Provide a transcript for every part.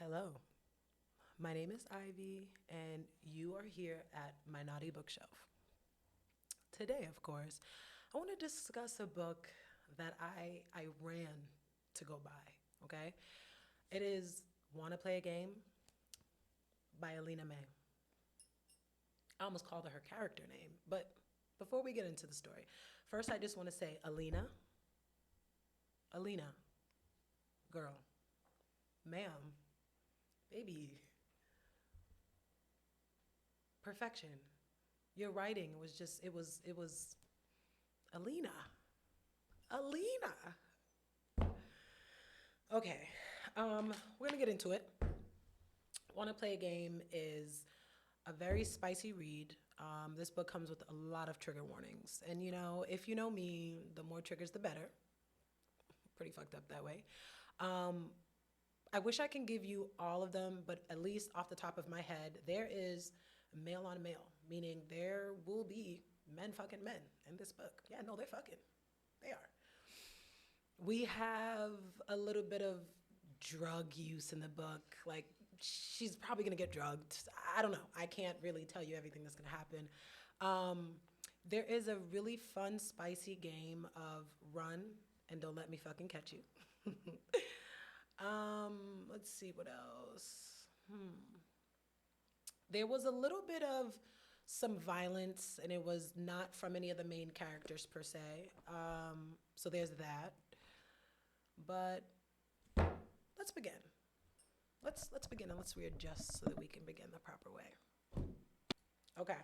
Hello, my name is Ivy, and you are here at my naughty bookshelf. Today, of course, I want to discuss a book that I ran to go buy. Okay, it is "Want to Play a Game" by Alina May. I almost called her character name, but before we get into the story, first I just want to say, Alina, girl, ma'am, baby, perfection. Your writing was just it was Alina. Alina. Okay. We're gonna get into it. Wanna Play a Game is a very spicy read. This book comes with a lot of trigger warnings. And if you know me, the more triggers the better. Pretty fucked up that way. Um, I wish I can give you all of them, but at least off the top of my head, there is male on male, meaning there will be men fucking men in this book. Yeah, no, they're fucking. They are. We have a little bit of drug use in the book. Like, she's probably gonna get drugged. I don't know. I can't really tell you everything that's gonna happen. Um, there is a really fun, spicy game of run and don't let me fucking catch you. Let's see what else. There was a little bit of some violence, and it was not from any of the main characters per se. So there's that. But let's begin. Let's begin and let's readjust so that we can begin the proper way. Okay.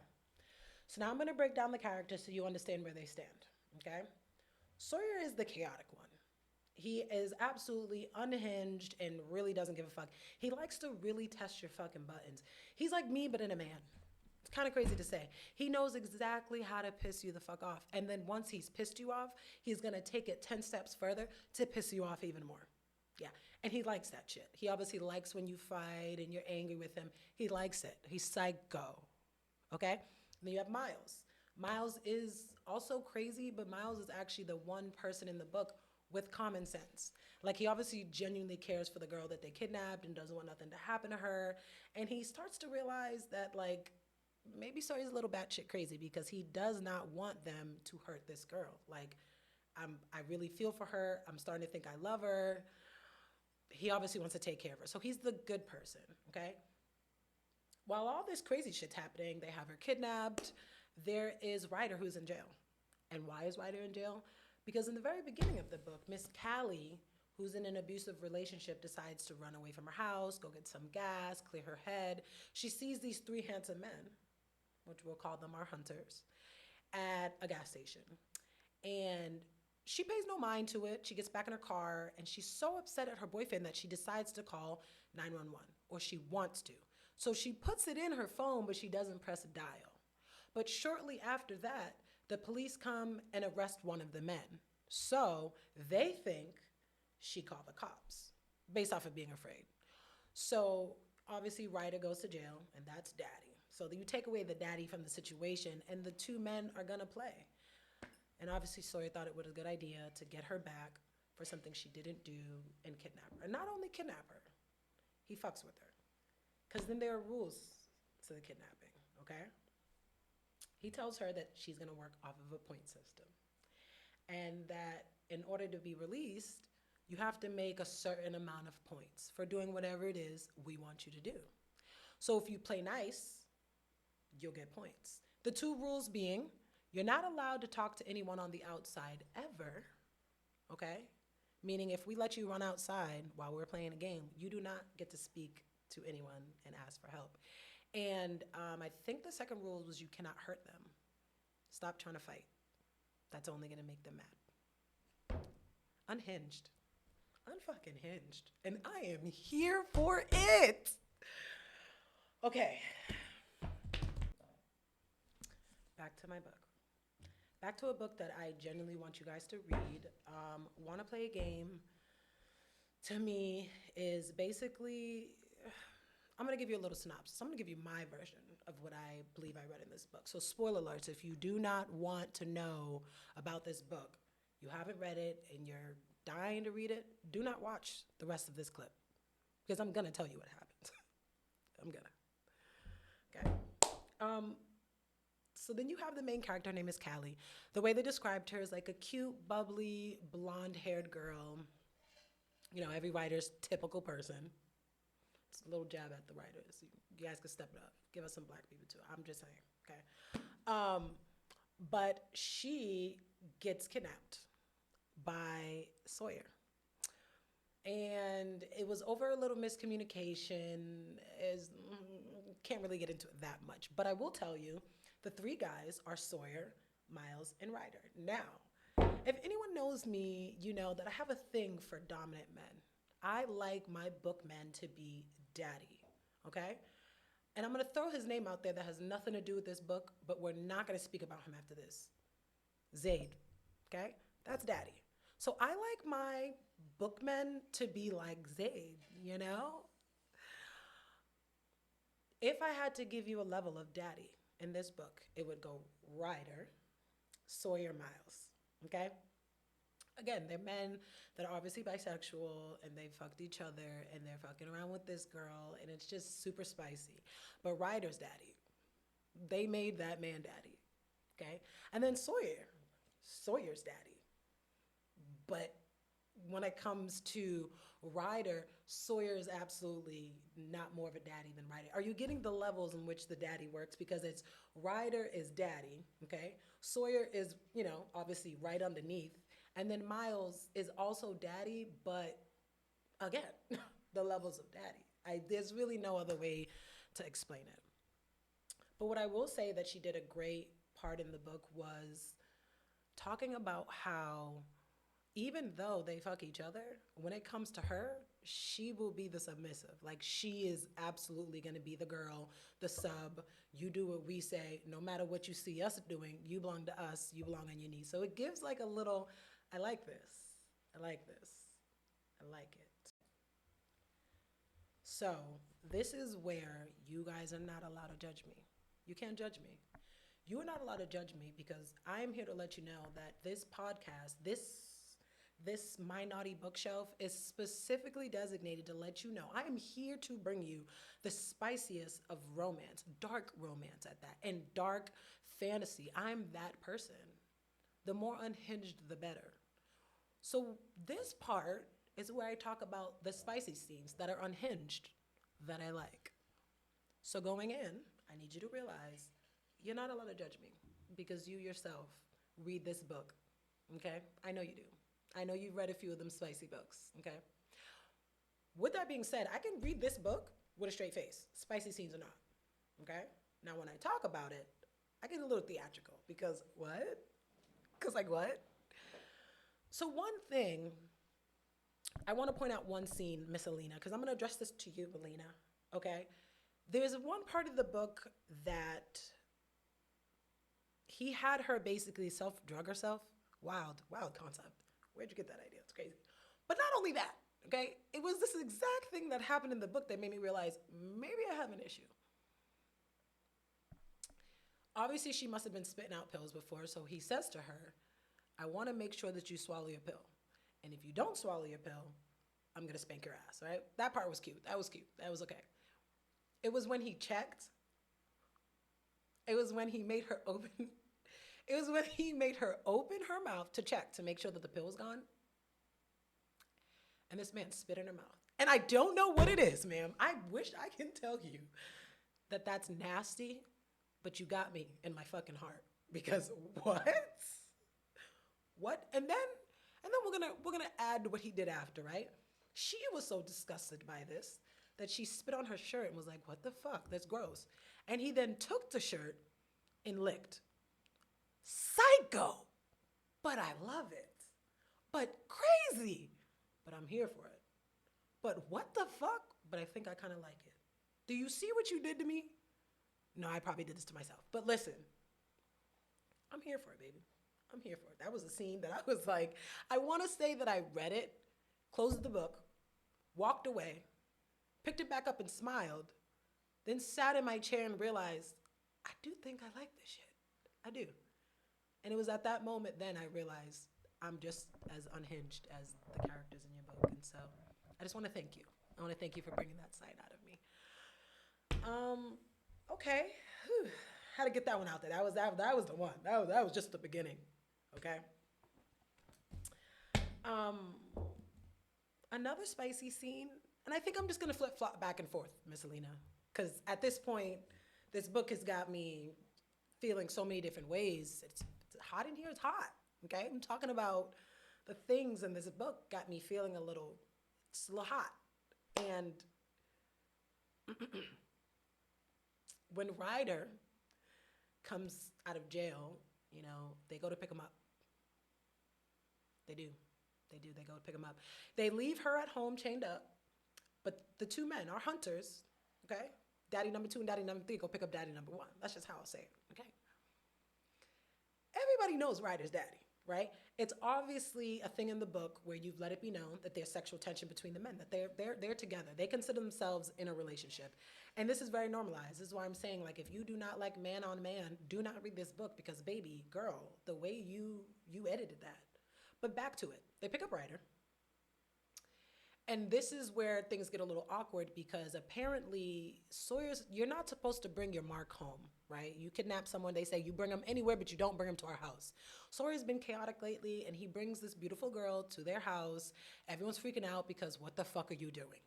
So now I'm going to break down the characters so you understand where they stand. Okay. Sawyer is the chaotic one. He is absolutely unhinged and really doesn't give a fuck. He likes to really test your fucking buttons. He's like me, but in a man. It's kind of crazy to say. He knows exactly how to piss you the fuck off. And then once he's pissed you off, he's going to take it 10 steps further to piss you off even more. Yeah. And he likes that shit. He obviously likes when you fight and you're angry with him. He likes it. He's psycho. Okay? And then you have Miles. Miles is also crazy, but Miles is actually the one person in the book with common sense. Like, he obviously genuinely cares for the girl that they kidnapped and doesn't want nothing to happen to her. And he starts to realize that, like, maybe Sawyer's a little batshit crazy because he does not want them to hurt this girl. Like, I really feel for her. I'm starting to think I love her. He obviously wants to take care of her. So he's the good person, okay? While all this crazy shit's happening, they have her kidnapped. There is Ryder who's in jail. And why is Ryder in jail? Because in the very beginning of the book, Miss Callie, who's in an abusive relationship, decides to run away from her house, go get some gas, clear her head. She sees these three handsome men, which we'll call them our hunters, at a gas station. And she pays no mind to it. She gets back in her car and she's so upset at her boyfriend that she decides to call 911, or she wants to. So she puts it in her phone, but she doesn't press dial. But shortly after that, the police come and arrest one of the men. So they think she called the cops based off of being afraid. So obviously Ryder goes to jail, and that's daddy. So you take away the daddy from the situation, and the two men are gonna play. And obviously Sawyer thought it was a good idea to get her back for something she didn't do and kidnap her. And not only kidnap her, he fucks with her. Because then there are rules to the kidnapping, okay? He tells her that she's gonna work off of a point system. And that in order to be released, you have to make a certain amount of points for doing whatever it is we want you to do. So if you play nice, you'll get points. The two rules being, you're not allowed to talk to anyone on the outside ever, okay? Meaning if we let you run outside while we're playing a game, you do not get to speak to anyone and ask for help. And I think the second rule was you cannot hurt them. Stop trying to fight. That's only gonna make them mad. Unhinged. Unfucking hinged. And I am here for it. Okay. Back to my book. Back to a book that I genuinely want you guys to read. Want to Play a Game, to me, is basically, I'm going to give you a little synopsis. I'm going to give you my version of what I believe I read in this book. So spoiler alerts, if you do not want to know about this book, you haven't read it and you're dying to read it, do not watch the rest of this clip. because I'm gonna tell you what happened. I'm gonna. Okay. Um, so then you have the main character, her name is Callie. The way they described her is like a cute, bubbly, blonde-haired girl. You know, every writer's typical person. It's a little jab at the writers. You guys can step it up. Give us some black people too. I'm just saying. Okay. But she gets kidnapped by Sawyer. And it was over a little miscommunication. Is Can't really get into it that much, but I will tell you, the three guys are Sawyer, Miles, and Ryder. Now, if anyone knows me, you know that I have a thing for dominant men. I like my bookmen to be daddy, okay? And I'm gonna throw his name out there that has nothing to do with this book, but we're not gonna speak about him after this. Zayd, okay? That's daddy. So I like my bookmen to be like Zayd, you know? If I had to give you a level of daddy in this book, it would go Ryder, Sawyer, Miles, okay? Again, they're men that are obviously bisexual and they fucked each other and they're fucking around with this girl and it's just super spicy. But Ryder's daddy, they made that man daddy, okay? And then Sawyer's daddy. But when it comes to Ryder, Sawyer is absolutely not more of a daddy than Ryder. Are you getting the levels in which the daddy works? Because it's Ryder is daddy, okay? Sawyer is, you know, obviously right underneath. And then Miles is also daddy, but again, the levels of daddy. There's really no other way to explain it. But what I will say that she did a great part in the book was talking about how even though they fuck each other, when it comes to her, she will be the submissive. Like she is absolutely gonna be the girl, the sub. You do what we say, no matter what you see us doing, you belong to us, you belong on your knees. So it gives like a little, I like this, I like this, I like it. So this is where you guys are not allowed to judge me. You can't judge me. You are not allowed to judge me because I am here to let you know that this podcast, this My Naughty Bookshelf is specifically designated to let you know I am here to bring you the spiciest of romance, dark romance at that, and dark fantasy. I'm that person. The more unhinged, the better. So this part is where I talk about the spicy scenes that are unhinged that I like. So going in, I need you to realize you're not allowed to judge me because you yourself read this book, okay? I know you do. I know you've read a few of them spicy books, okay? With that being said, I can read this book with a straight face, spicy scenes or not, okay? Now, when I talk about it, I get a little theatrical because what? Because like what? So one thing, I want to point out one scene, Miss Alina, because I'm going to address this to you, Alina, okay? There's one part of the book that he had her basically self-drug herself. Wild, wild concept. Where'd you get that idea? It's crazy. But not only that, okay? It was this exact thing that happened in the book that made me realize maybe I have an issue. Obviously, she must have been spitting out pills before, so he says to her, I want to make sure that you swallow your pill. And if you don't swallow your pill, I'm going to spank your ass, right? That part was cute. That was cute. That was okay. It was when he checked. It was when he made her open. It was when he made her open her mouth to check to make sure that the pill was gone. And this man spit in her mouth. And I don't know what it is, ma'am. I wish I can tell you that that's nasty, but you got me in my fucking heart. Because what? What? And then we're gonna add what he did after, right? She was so disgusted by this that she spit on her shirt and was like, what the fuck? That's gross. And he then took the shirt and licked. Psycho! But I love it. But crazy! But I'm here for it. But what the fuck? But I think I kind of like it. Do you see what you did to me? No, I probably did this to myself. But listen, I'm here for it, baby. I'm here for it. That was a scene that I was like, I want to say that I read it, closed the book, walked away, picked it back up and smiled, then sat in my chair and realized, I do think I like this shit. I do. And it was at that moment then I realized I'm just as unhinged as the characters in your book. And so I just want to thank you. I want to thank you for bringing that side out of me. Okay. Whew. Had to get that one out there. That was the one. That was just the beginning. Okay. Um, Another spicy scene, and I think I'm just gonna flip flop back and forth, Miss Alina, because at this point, this book has got me feeling so many different ways. It's hot in here. It's hot. Okay, I'm talking about the things in this book got me feeling a little. It's a little hot, and when Ryder comes out of jail, they go to pick him up. They do. They do. They go to pick him up. They leave her at home chained up, but the two men are hunters, okay? Daddy number two and daddy number three go pick up daddy number one. That's just how I'll say it, okay? Everybody knows Ryder's daddy, right? It's obviously a thing in the book where you've let it be known that there's sexual tension between the men, that they're together. They consider themselves in a relationship. And this is very normalized. This is why I'm saying, like, if you do not like man on man, do not read this book because, baby, girl, the way you edited that. But back to it. They pick up Ryder. And this is where things get a little awkward because apparently you're not supposed to bring your mark home, right? You kidnap someone, they say you bring them anywhere, but you don't bring them to our house. Sawyer's been chaotic lately, and he brings this beautiful girl to their house. Everyone's freaking out because what the fuck are you doing?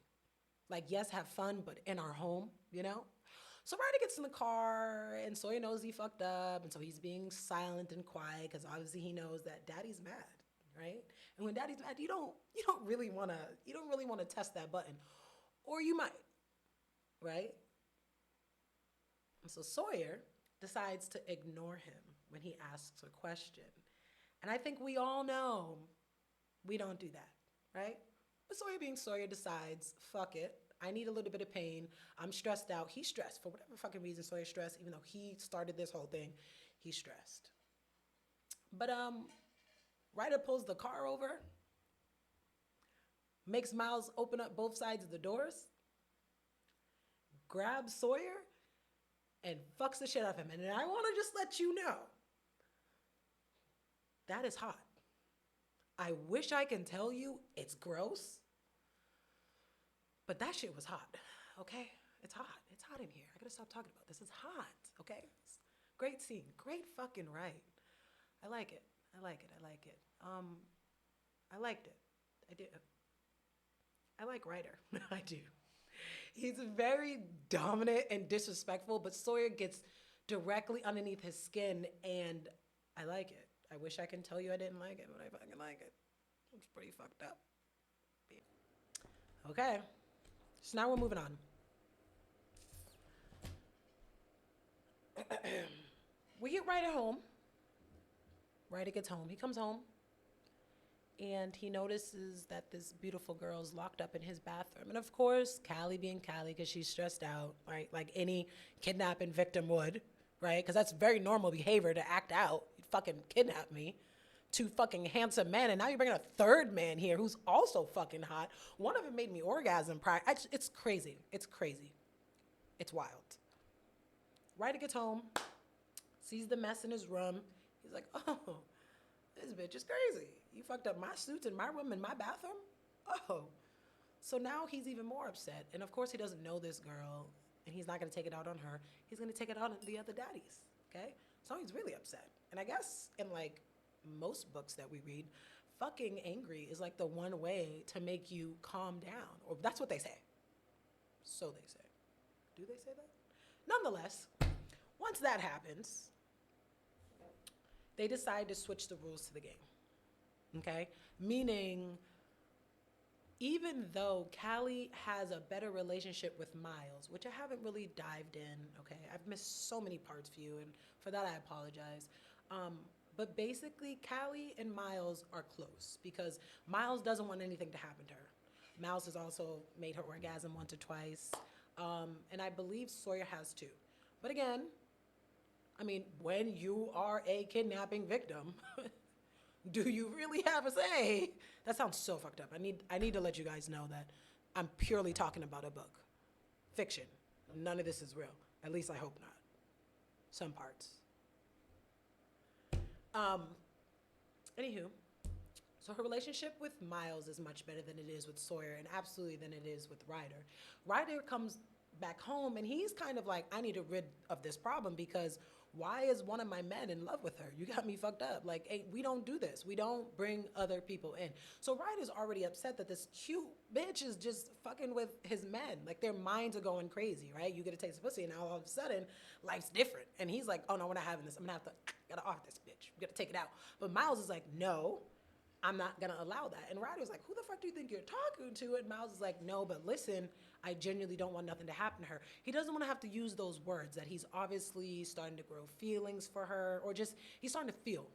Like, yes, have fun, but in our home, So Ryder gets in the car, and Sawyer knows he fucked up, and so he's being silent and quiet because obviously he knows that daddy's mad. Right? And when daddy's mad, you don't really want to test that button, or you might, right? And so Sawyer decides to ignore him when he asks a question, and I think we all know we don't do that, right? But Sawyer, being Sawyer, decides, fuck it. I need a little bit of pain. I'm stressed out. He's stressed for whatever fucking reason. Sawyer's stressed, even though he started this whole thing. He's stressed. But Ryder pulls the car over, makes Miles open up both sides of the doors, grabs Sawyer, and fucks the shit out of him. And I want to just let you know, that is hot. I wish I can tell you it's gross, but that shit was hot, okay? It's hot. It's hot in here. I gotta stop talking about this. It's hot, okay? Great scene. Great fucking write. I like it. I liked it. I do. I like Ryder. I do. He's very dominant and disrespectful, but Sawyer gets directly underneath his skin, and I like it. I wish I can tell you I didn't like it, but I fucking like it. It's pretty fucked up. Okay. So now we're moving on. We get Ryder home. Ryder gets home. He comes home, and he notices that this beautiful girl's locked up in his bathroom. And of course, Callie being Callie, because she's stressed out, right? Like any kidnapping victim would, right? Because that's very normal behavior to act out. You fucking kidnap me. Two fucking handsome men, and now you're bringing a third man here who's also fucking hot. One of them made me orgasm prior. It's crazy. It's crazy. It's wild. Ryder gets home, sees the mess in his room. He's like, oh, this bitch is crazy. You fucked up my suits in my room, in my bathroom? Oh. So now he's even more upset. And of course he doesn't know this girl, and he's not going to take it out on her. He's going to take it out on the other daddies, okay? So he's really upset. And I guess in like most books that we read, fucking angry is like the one way to make you calm down. Or that's what they say. So they say. Do they say that? Nonetheless, once that happens, they decide to switch the rules to the game, okay? Meaning, even though Callie has a better relationship with Miles, which I haven't really dived in, okay? I've missed so many parts for you, and for that I apologize. But basically, Callie and Miles are close because Miles doesn't want anything to happen to her. Miles has also made her orgasm once or twice, and I believe Sawyer has too. But again, I mean, when you are a kidnapping victim, do you really have a say? That sounds so fucked up. I need to let you guys know that I'm purely talking about a book. Fiction. None of this is real. At least I hope not. Some parts. Anywho, So her relationship with Miles is much better than it is with Sawyer, and absolutely than it is with Ryder. Ryder comes back home and he's kind of like, I need to rid of this problem because why is one of my men in love with her? You got me fucked up. Like, hey, we don't do this. We don't bring other people in. So Ryder's already upset that this cute bitch is just fucking with his men. Like, their minds are going crazy, right? You get a taste of pussy, and now all of a sudden, life's different. And he's like, oh no, we're not having this. I'm gonna have to, gotta off this bitch. We gotta take it out. But Miles is like, no, I'm not gonna allow that. And Ryder's like, who the fuck do you think you're talking to? And Miles is like, no, but listen, I genuinely don't want nothing to happen to her. He doesn't want to have to use those words that he's obviously starting to grow feelings for her, or just he's starting to feel.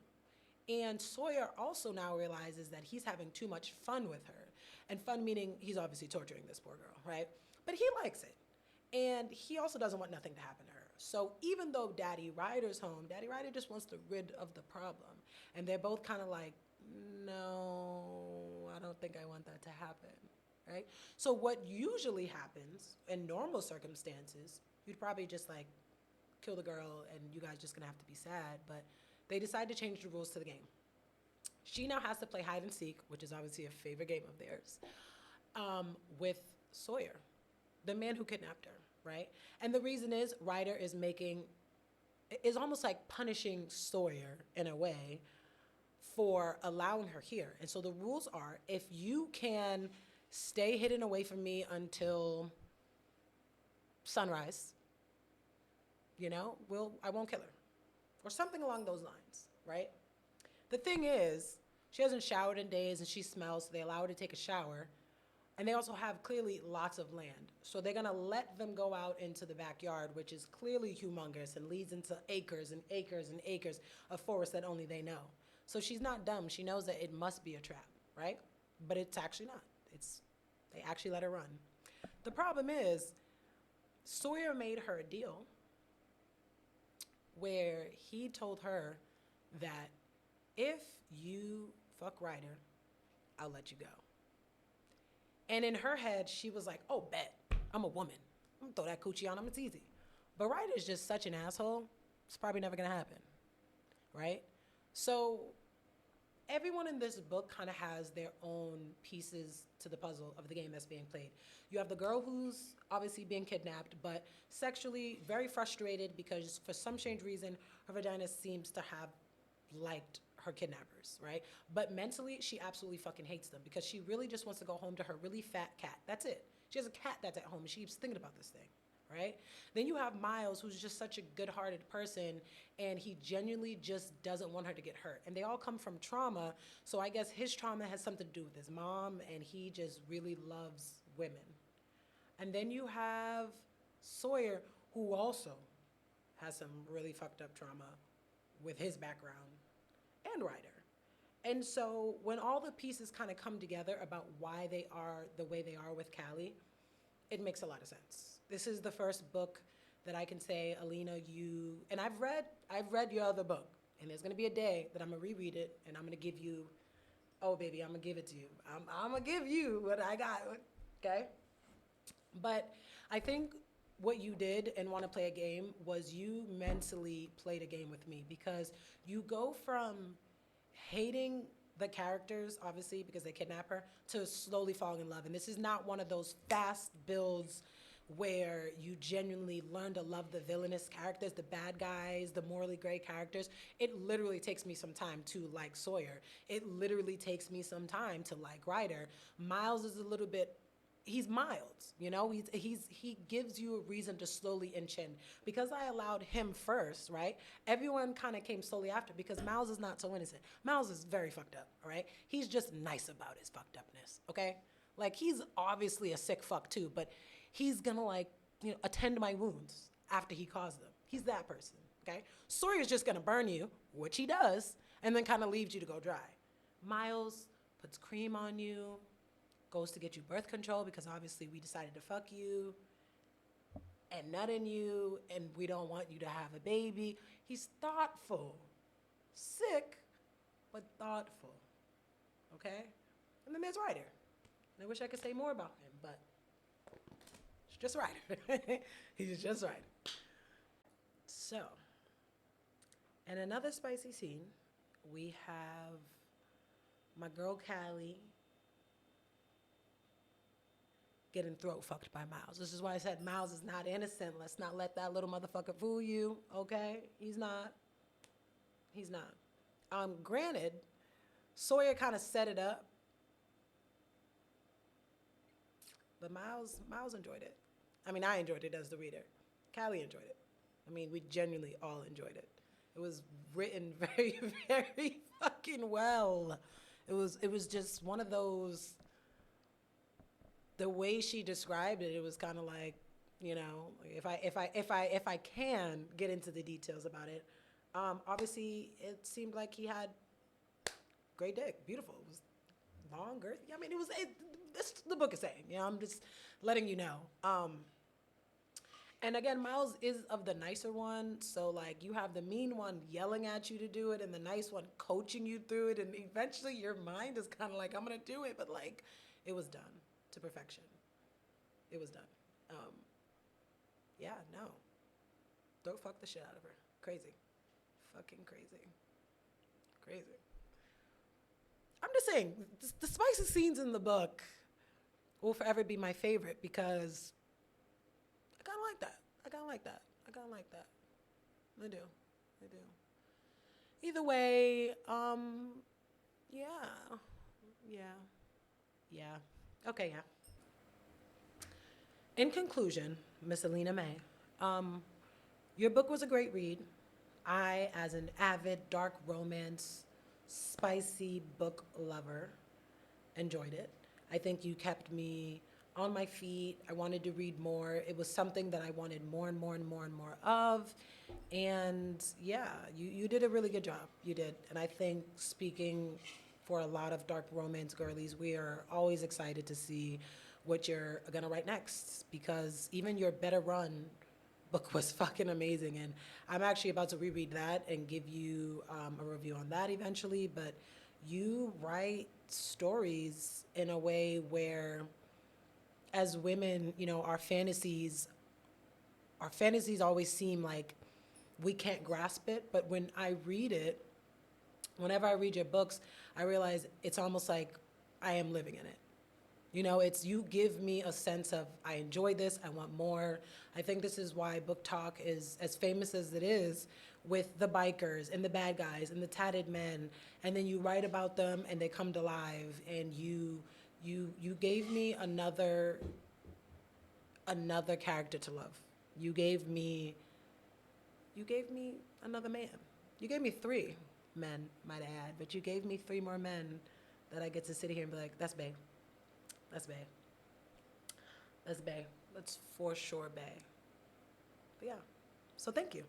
And Sawyer also now realizes that he's having too much fun with her. And fun meaning he's obviously torturing this poor girl, right? But he likes it. And he also doesn't want nothing to happen to her. So even though Daddy Ryder's home, Daddy Ryder just wants to rid of the problem. And they're both kind of like, no, I don't think I want that to happen, right? So what usually happens in normal circumstances, you'd probably just like kill the girl and you guys just gonna have to be sad, but they decide to change the rules to the game. She now has to play hide and seek, which is obviously a favorite game of theirs, with Sawyer, the man who kidnapped her, right? And the reason is Ryder is almost like punishing Sawyer in a way for allowing her here. And so the rules are, if you can stay hidden away from me until sunrise, I won't kill her. Or something along those lines, right? The thing is, she hasn't showered in days and she smells, so they allow her to take a shower. And they also have clearly lots of land. So they're gonna let them go out into the backyard, which is clearly humongous and leads into acres and acres and acres of forest that only they know. So she's not dumb. She knows that it must be a trap, right? But it's actually not. They actually let her run. The problem is, Sawyer made her a deal where he told her that if you fuck Ryder, I'll let you go. And in her head, she was like, oh, bet. I'm a woman. I'm gonna throw that coochie on him. It's easy. But Ryder's just such an asshole. It's probably never gonna happen, right? So everyone in this book kind of has their own pieces to the puzzle of the game that's being played. You have the girl who's obviously being kidnapped, but sexually very frustrated because for some strange reason, her vagina seems to have liked her kidnappers, right? But mentally, she absolutely fucking hates them because she really just wants to go home to her really fat cat. That's it. She has a cat that's at home and she keeps thinking about this thing, right? Then you have Miles, who's just such a good-hearted person, and he genuinely just doesn't want her to get hurt. And they all come from trauma, so I guess his trauma has something to do with his mom, and he just really loves women. And then you have Sawyer, who also has some really fucked up trauma with his background, and Ryder. And so when all the pieces kind of come together about why they are the way they are with Callie, it makes a lot of sense. This is the first book that I can say, Alina, and I've read your other book, and there's gonna be a day that I'm gonna reread it, and I'm gonna give you, oh baby, I'm gonna give it to you. I'm gonna give you what I got, okay? But I think what you did and want to play a game was you mentally played a game with me because you go from hating the characters, obviously, because they kidnap her, to slowly falling in love. And this is not one of those fast builds where you genuinely learn to love the villainous characters, the bad guys, the morally gray characters. It literally takes me some time to like Sawyer. It literally takes me some time to like Ryder. Miles is a little bit, he's mild, he gives you a reason to slowly inch in. Because I allowed him first, right? Everyone kind of came slowly after because Miles is not so innocent. Miles is very fucked up, all right? He's just nice about his fucked upness, okay? Like, he's obviously a sick fuck too, but he's gonna attend my wounds after he caused them. He's that person, okay? Sawyer's just gonna burn you, which he does, and then kind of leaves you to go dry. Miles puts cream on you, goes to get you birth control because obviously we decided to fuck you and nut in you and we don't want you to have a baby. He's thoughtful, sick, but thoughtful, okay? And then there's Ryder. And I wish I could say more about him, but it's just Ryder. He's just Ryder. So, in another spicy scene, we have my girl Callie getting throat fucked by Miles. This is why I said Miles is not innocent. Let's not let that little motherfucker fool you, okay? He's not. He's not. Granted, Sawyer kind of set it up, but Miles enjoyed it. I mean, I enjoyed it as the reader. Callie enjoyed it. I mean, we genuinely all enjoyed it. It was written very, very fucking well. It was just one of those. The way she described it, it was kind of like, you know, if I can get into the details about it, obviously it seemed like he had great dick, beautiful. It was long, girthy. I mean, this the book is saying. You know, I'm just letting you know. And again, Miles is of the nicer one. So, like, you have the mean one yelling at you to do it and the nice one coaching you through it. And eventually your mind is kind of like, I'm going to do it. But, like, it was done to perfection. It was done. Yeah, no. Don't fuck the shit out of her. Crazy. Fucking crazy. Crazy. I'm just saying, the spicy scenes in the book will forever be my favorite because I kind of like that. I kind of like that. I kind of like that. I do. I do. Either way, yeah. Yeah. Yeah. Okay, yeah. In conclusion, Miss Alina May, your book was a great read. I, as an avid dark romance, spicy book lover, enjoyed it. I think you kept me on my feet. I wanted to read more. It was something that I wanted more and more and more and more of. And yeah, you did a really good job. You did. And I think speaking for a lot of dark romance girlies, we are always excited to see what you're gonna write next because even your Better Run book was fucking amazing. And I'm actually about to reread that and give you a review on that eventually. But you write stories in a way where, as women, you know, our fantasies always seem like we can't grasp it. But when I read it, whenever I read your books, I realize it's almost like I am living in it. You know, it's you give me a sense of I enjoy this, I want more. I think this is why book talk is as famous as it is with the bikers and the bad guys and the tatted men, and then you write about them and they come to life and you gave me another character to love. You gave me another man. You gave me three men, might I add, but you gave me three more men that I get to sit here and be like, that's bae. That's bae. That's bae. That's for sure bae. But yeah. So thank you.